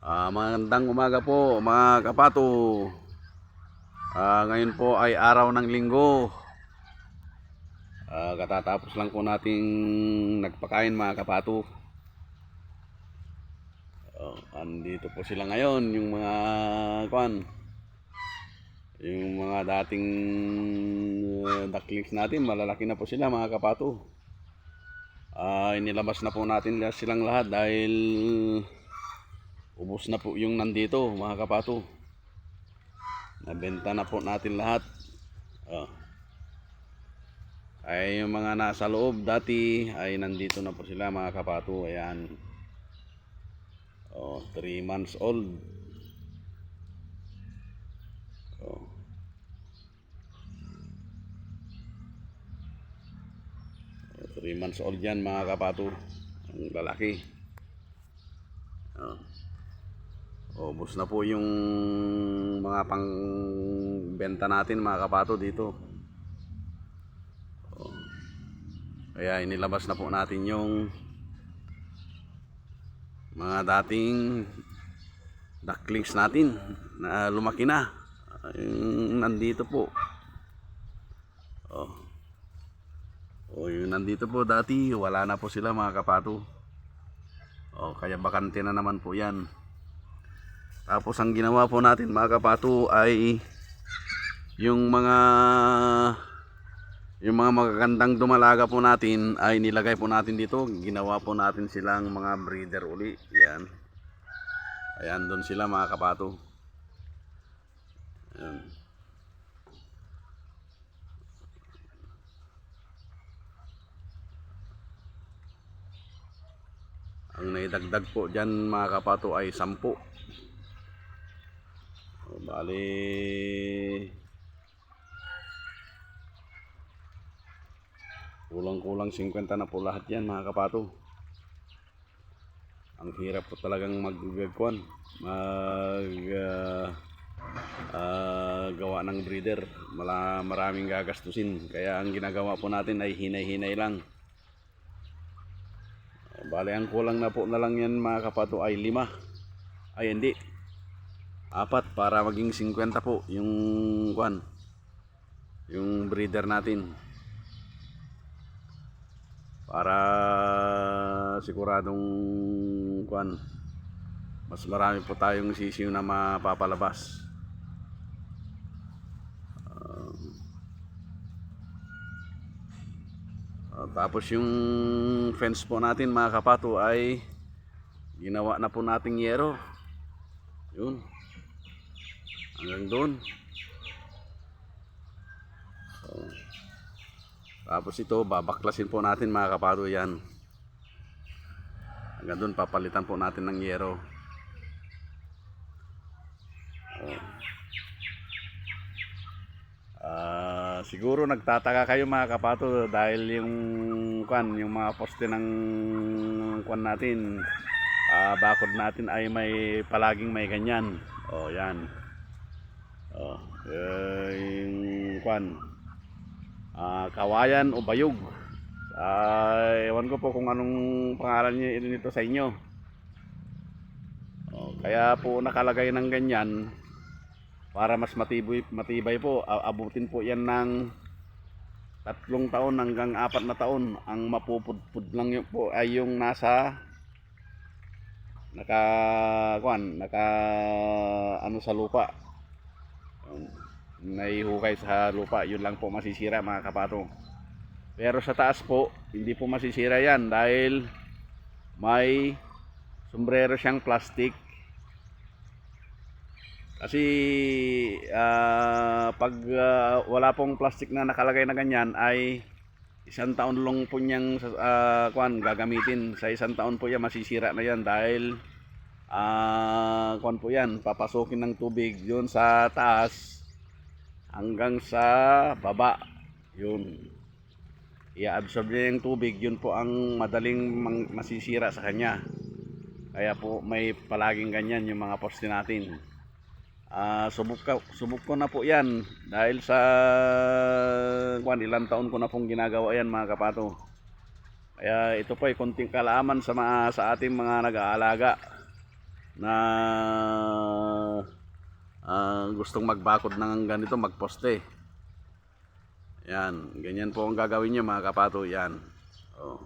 Magandang umaga po mga kapato. Ngayon po ay araw ng linggo. Katatapos lang po nating nagpakain mga kapato. Andito po sila ngayon, yung mga yung mga dating ducklings natin, malalaki na po sila mga kapato. Inilabas na po natin silang lahat dahil ubos na po yung nandito mga kapato. Nabenta na po natin lahat. Ay yung mga nasa loob dati ay nandito na po sila mga kapato. Ayan. 3 months old. 3 months old yan mga kapato. Ang lalaki. Ubos na po yung mga pang benta natin mga kapato dito. Kaya inilabas na po natin yung mga dating ducklings natin na lumaki na. Nandito po. Yung nandito po dati, wala na po sila mga kapato. Kaya bakante na naman po yan. Tapos ang ginawa po natin mga kapato ay yung mga magagandang dumalaga po natin ay nilagay po natin dito. Ginawa po natin silang mga breeder uli. Yan. Ayan, doon sila mga kapato. Ayan. Ang naidagdag po dyan mga kapato ay 10. Bali kulang-kulang 50 na po lahat yan mga kapato. Ang hirap po talagang gawa ng breeder. Maraming gagastusin. Kaya ang ginagawa po natin ay hinay-hinay lang. Bali ang kulang na po na lang yan mga kapato ay 5. Ay hindi, 4 para maging 50 po yung breeder natin. Para siguradong mas marami po tayong sisiw na mapapalabas. Tapos yung fence po natin mga kapato ay ginawa na po nating yero. Yun, hanggang doon. Tapos ito babaklasin po natin mga kapato yan. Hanggang doon papalitan po natin ng yero. Siguro nagtataka kayo mga kapato dahil yung mga poste ng natin, bakod natin ay palaging may ganyan. Yan. Yung kawayan o bayog. Ewan ko po kung anong pangalan niyo nito sa inyo. Kaya po nakalagay ng ganyan para mas matibay po. Abutin po yan ng 3 taon hanggang 4 na taon. Ang mapupudpud lang yun po ay yung nasa sa lupa, naihukay sa lupa. Yun lang po masisira mga kapato. Pero sa taas po hindi po masisira yan dahil may sombrero siyang plastic. Kasi pag wala pong plastic na nakalagay na ganyan ay 1 taon lang po niyang gagamitin. Sa 1 taon po yan masisira na yan dahil po yan, papasukin ng tubig yun sa taas hanggang sa baba. Yun, i-absorb niya yung tubig. Yun po ang madaling masisira sa kanya. Kaya po may palaging ganyan yung mga poste natin. Subok ko na po yan dahil sa ilang taon ko na pong ginagawa yan mga kapato. Kaya ito po ay konting kaalaman sa ating mga nag-aalaga. na gustong magbakod ng ganito, magposte. Yan, ganyan po ang gagawin nyo mga kapato. Yan. Oh.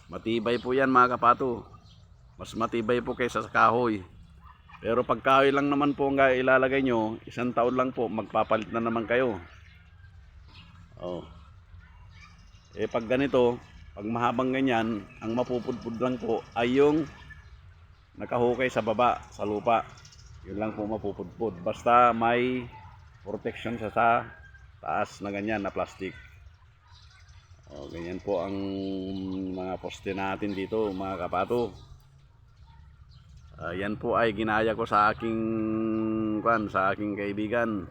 Matibay po yan mga kapato. Mas matibay po kaysa sa kahoy. Pero pag kahoy lang naman po ang ilalagay nyo, isang taon lang po, magpapalit na naman kayo. Oh. Eh pag ganito, pag mahabang ganyan, ang mapupudpud lang po ay yung nakahukay sa baba, sa lupa. Yun lang po mapupudpud. Basta may protection sa taas na ganyan na plastic. O, ganyan po ang mga poste natin dito mga kapato. Yan po ay ginaya ko sa aking kaibigan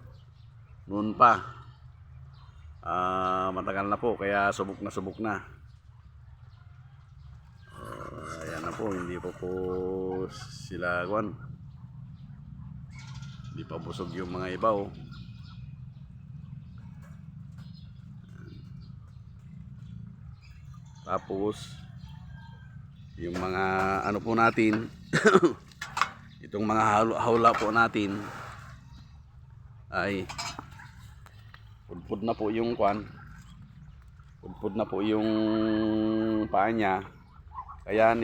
noon pa. Matagal na po kaya subok na. Ayan na po, hindi po sila hindi pa busog yung mga iba. Tapos yung mga ano po natin itong mga hawla po natin ay pudpud na po yung pudpud na po yung paa niya, kaya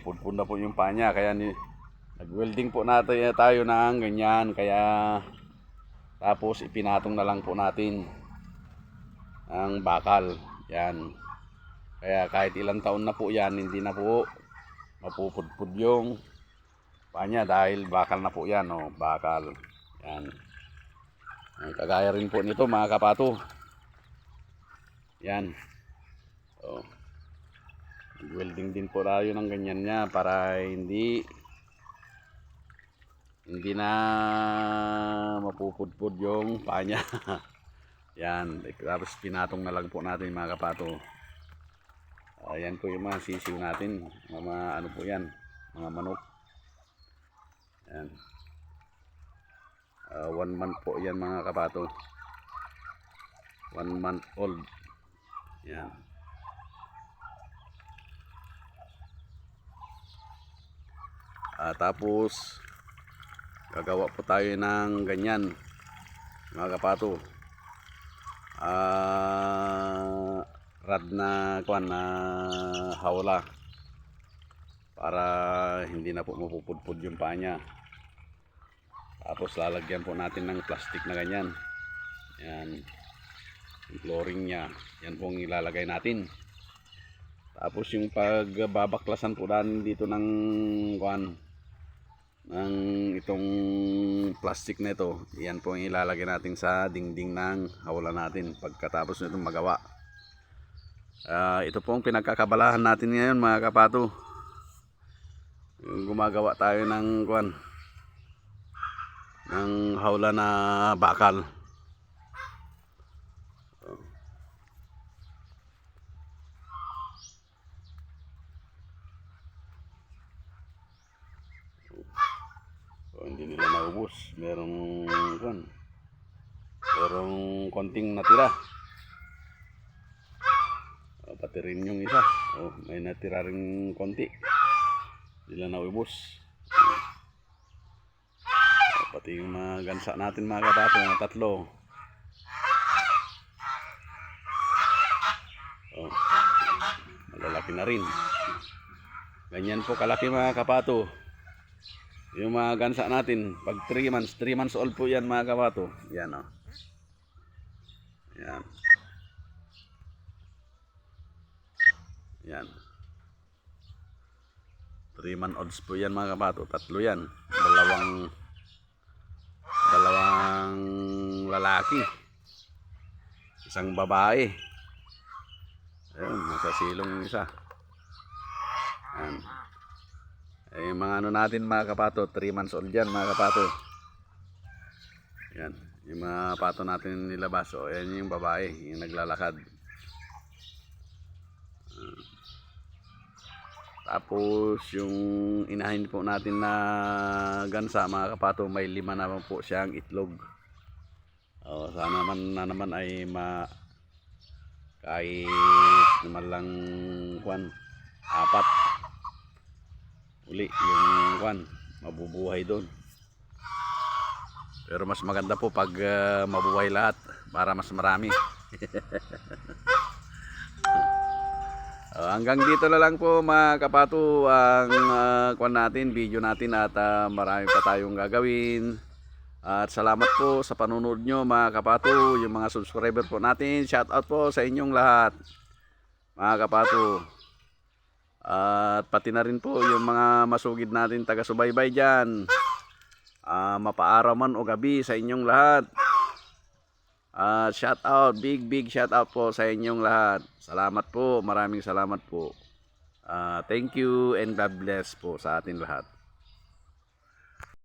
pudpud na po yung paa niya, kaya nag-welding po natin tayo ng ganyan, kaya tapos ipinatong na lang po natin ang bakal. Yan. Kaya kahit ilang taon na po yan, hindi na po mapupudpud yung paa niya dahil bakal na po yan. Bakal. Yan. Ang kagaya rin po nito mga kapato. Yan. Welding din po tayo ng ganyan niya para hindi na mapupudpud yung paa niya. Yan. Tapos pinatong na lang po natin mga kapato. Ayan po yung mga sisiw natin, mga ano po yan, mga manok. Ayan. 1 month po yan mga kapato. 1 month old. Yan. Tapos gagawa po tayo ng ganyan mga kapato. Rad na hawla para hindi na po mapupudpud yung paa niya. Tapos lalagyan po natin ng plastic na ganyan. Yan. Yung flooring niya, yan po ang ilalagay natin. Tapos yung pagbabaklasan po natin dito ng itong plastic na ito, yan po ang ilalagay natin sa dingding ng hawla natin pagkatapos nito magawa. Ito po ang pinagkakabalahan natin ngayon mga kapato. Gumagawa tayo ng hawla na bakal. Hindi nila naubos. Merong konting natira. Pati rin yung isa. May natira rin konti. Hindi nila naubos. Pati yung mga gansa natin mga kapato, mga tatlo. Malalaki na rin. Ganyan po kalaki mga kapato. Yung mga gansa natin, pag 3 months old po yan mga kapato. Yan Yan. Yan. 3 months olds po yan mga kapato. Tatlo yan. Dalawang lalaki. Isang babae. Ayun, nasa silong isa. Yan. Yung mga ano natin mga kapato, 3 months old yan mga kapato. Yan. Yung mga pato natin nilabas. Yan yung babae, yung naglalakad. Tapos yung inahin po natin na gansa mga kapato, may 5 naman po siyang itlog. Sana naman ay kahit naman lang 4. uli yung kwan, mabubuhay doon. Pero mas maganda po pag mabuhay lahat para mas marami. Hanggang dito na lang po mga kapatu ang kwan natin, video natin at marami pa tayong gagawin. At salamat po sa panonood nyo mga kapatu, yung mga subscriber po natin. Shout out po sa inyong lahat mga kapatu. At pati na rin po yung mga masugid natin taga-subaybay dyan. Mapaaraw man o gabi sa inyong lahat. Shout out, big shout out po sa inyong lahat. Salamat po, maraming salamat po. Thank you and God bless po sa atin lahat.